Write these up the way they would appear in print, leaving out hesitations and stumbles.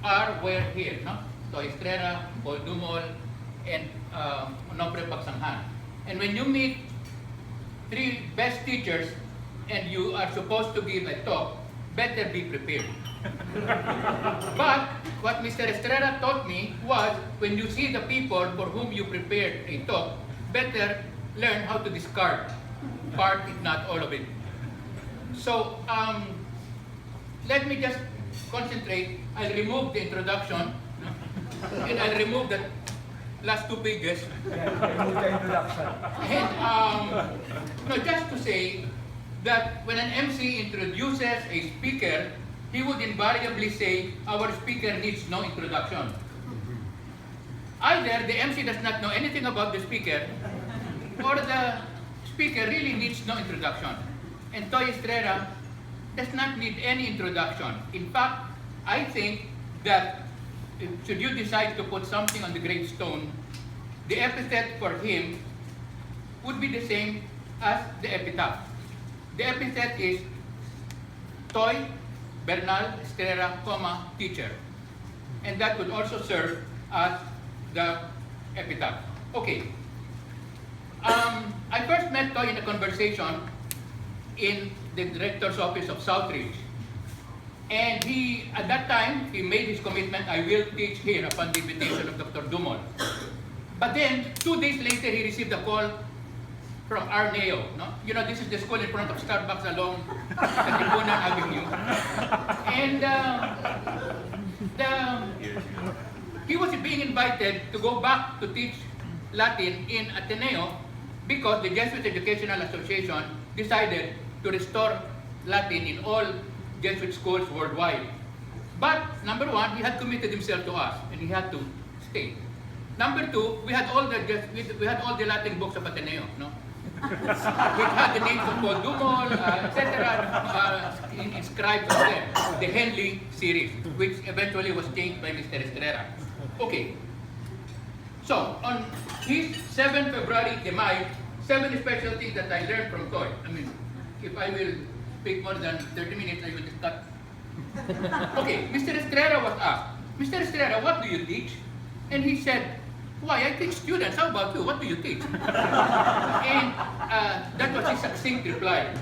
are were here, no? So Estrera, Paul Dumol, and Onofre Pagsanghan. And when you meet three best teachers and you are supposed to give a talk, better be prepared. But what Mr. Estrera taught me was when you see the people for whom you prepared a talk, better learn how to discard part, if not all of it. So let me just concentrate. I'll remove the introduction, no? And I'll remove the last 2 pages. Remove the introduction. And just to say that when an MC introduces a speaker, he would invariably say, our speaker needs no introduction. Either the MC does not know anything about the speaker, or the speaker really needs no introduction. And Toy Estrera does not need any introduction. In fact, I think that should you decide to put something on the gravestone, the epithet for him would be the same as the epitaph. The epithet is Toy Bernal Estrera, teacher. And that would also serve as the epitaph. Okay. I first met Toy in a conversation in the director's office of Southridge. And at that time, he made his commitment, I will teach here upon the invitation of Dr. Dumol. But then, 2 days later, he received a call from Arneo. No? You know, this is the school in front of Starbucks along Katipunan Avenue. And he was being invited to go back to teach Latin in Ateneo because the Jesuit Educational Association decided to restore Latin in all Jesuit schools worldwide. But number one, he had committed himself to us, and he had to stay. Number two, we had all the Latin books of Ateneo, no? Which had the names of Paul Dumol, etc., inscribed on them. The Henley series, which eventually was changed by Mr. Estrera. Okay. So, on his 7 February Demay, 7 special things that I learned from Toy. I mean, if I will speak more than 30 minutes, I will just cut. Okay, Mr. Estrera was asked, Mr. Estrera, what do you teach? And he said, why, I teach students. How about you? What do you teach? And that was his succinct reply.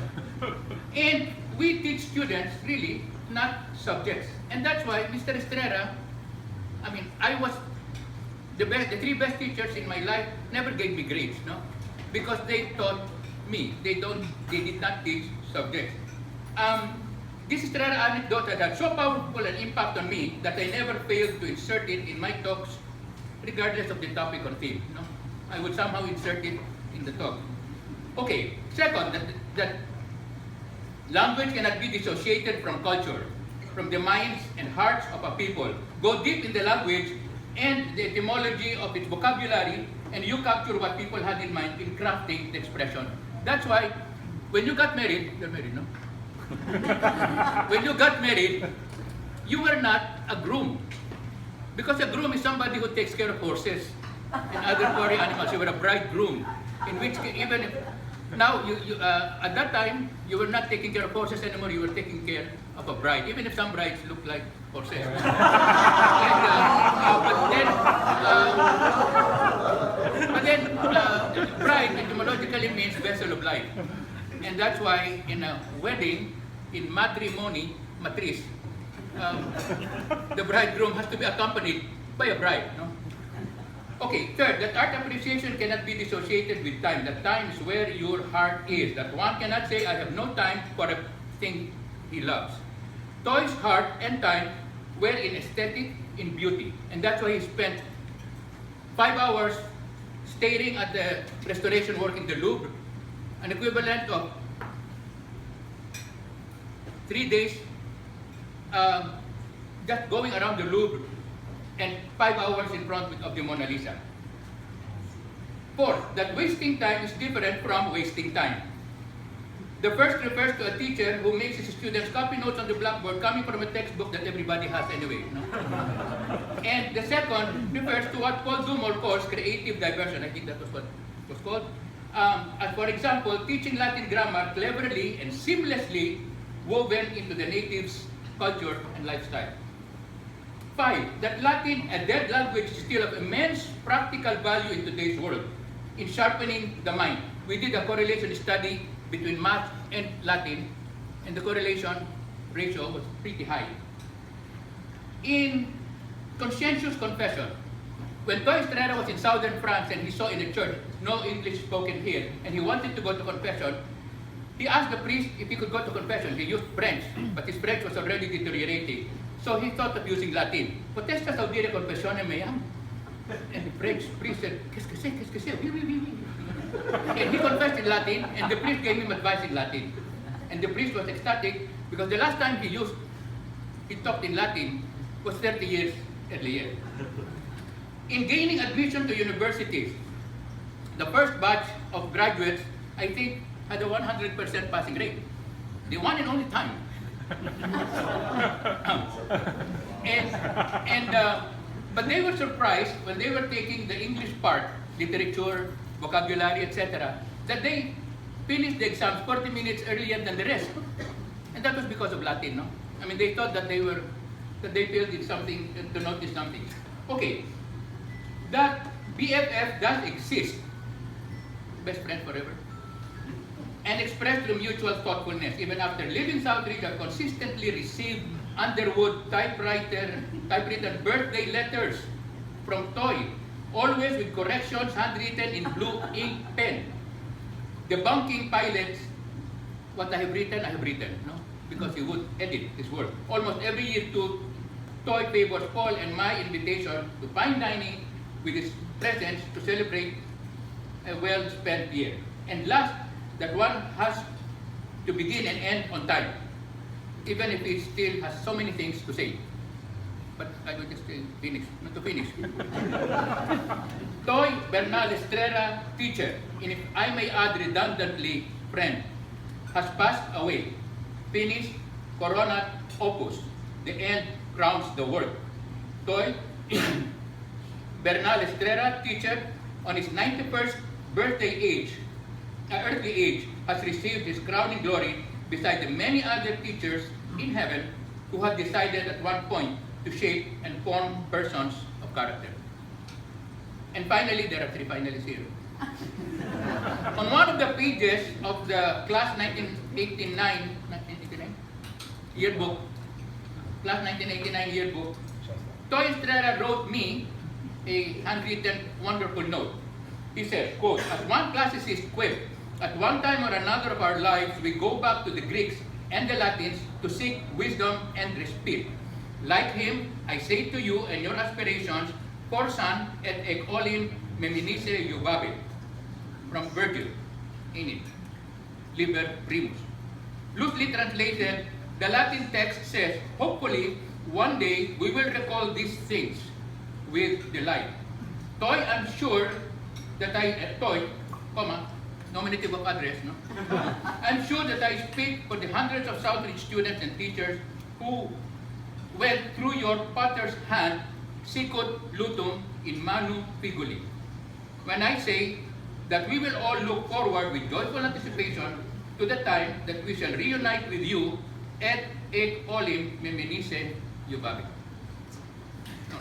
And we teach students, really, not subjects. And that's why Mr. Estrera, I mean, I was the 3 best teachers in my life never gave me grades, no? Because they taught me. They did not teach subjects. This Estrera anecdote had so powerful an impact on me that I never failed to insert it in my talks, regardless of the topic or theme. No? I would somehow insert it in the talk. Okay, second, that language cannot be dissociated from culture, from the minds and hearts of a people. Go deep in the language and the etymology of its vocabulary, and you capture what people had in mind in crafting the expression. That's why, when you got married, you're married, no? When you got married, you were not a groom. Because a groom is somebody who takes care of horses and other furry animals. You were a bridegroom, in which even if now at that time you were not taking care of horses anymore. You were taking care of a bride, even if some brides look like horses. And, but then bride etymologically means vessel of life, and that's why in a wedding, in matrimony, matris, the bridegroom has to be accompanied by a bride. No? Okay, third, that art appreciation cannot be dissociated with time. That time is where your heart is. That one cannot say, I have no time for a thing he loves. Toy's heart and time were in aesthetic, in beauty. And that's why he spent 5 hours staring at the restoration work in the Louvre, an equivalent of 3 days just going around the Louvre, and 5 hours in front of the Mona Lisa. Fourth, that wasting time is different from wasting time. The first refers to a teacher who makes his students copy notes on the blackboard coming from a textbook that everybody has anyway. No? And the second refers to what Paul Dumol calls creative diversion. I think that was what it was called. As for example, teaching Latin grammar cleverly and seamlessly woven into the native's culture and lifestyle. 5. That Latin, a dead language, is still of immense practical value in today's world in sharpening the mind. We did a correlation study between math and Latin, and the correlation ratio was pretty high. In conscientious confession, when Estrera was in southern France and he saw in the church no English spoken here, and he wanted to go to confession, he asked the priest if he could go to confession. He used French, but his French was already deteriorating. So he thought of using Latin. Potestas audire confessione meam. And the French priest said, qu'est-ce que c'est, qu'est-ce que c'est? Oui, oui, oui, oui. And he confessed in Latin, and the priest gave him advice in Latin. And the priest was ecstatic because the last time he talked in Latin was 30 years earlier. In gaining admission to universities, the first batch of graduates, I think, had a 100% passing rate. The one and only time. But they were surprised when they were taking the English part, literature, vocabulary, etc., that they finished the exams 40 minutes earlier than the rest. And that was because of Latin, no? I mean, they thought that they failed in something, to notice something. Okay, that BFF does exist, best friend forever, and expressed through mutual thoughtfulness. Even after leaving Southridge, I've consistently received Underwood typewritten birthday letters from Toy, always with corrections handwritten in blue ink pen. Debunking pilots, what I have written, no? Because he would edit his work. Almost every year too, Toy favors Paul and my invitation to fine dining with his presence to celebrate a well-spent year. And last, that one has to begin and end on time, even if he still has so many things to say. But I will just finish, not to finish. Toy Bernal Estrera, teacher, and if I may add redundantly, friend, has passed away. Finished Coronat Opus, the end crowns the work. Toy Bernal Estrera, teacher, on his 91st earthly age, has received his crowning glory beside the many other teachers in heaven who have decided at one point to shape and form persons of character. And finally, there are 3 finalists here. On one of the pages of the class 1989 yearbook, class 1989 yearbook, Toy Estrera wrote me a handwritten wonderful note. He says, quote, as one classicist quipped, at one time or another of our lives, we go back to the Greeks and the Latins to seek wisdom and respite. Like him, I say to you and your aspirations, forsan et ec olim meminisse iubabe. From Virgil, in it, Liber Primus. Loosely translated, the Latin text says, hopefully, one day we will recall these things with delight. Toy, I'm sure that Toy, nominative of address, no? I'm sure that I speak for the hundreds of Southridge students and teachers who went through your potter's hand, sicut lutum in manu figuli. When I say that we will all look forward with joyful anticipation to the time that we shall reunite with you et ec olim meminisse iubabe. No.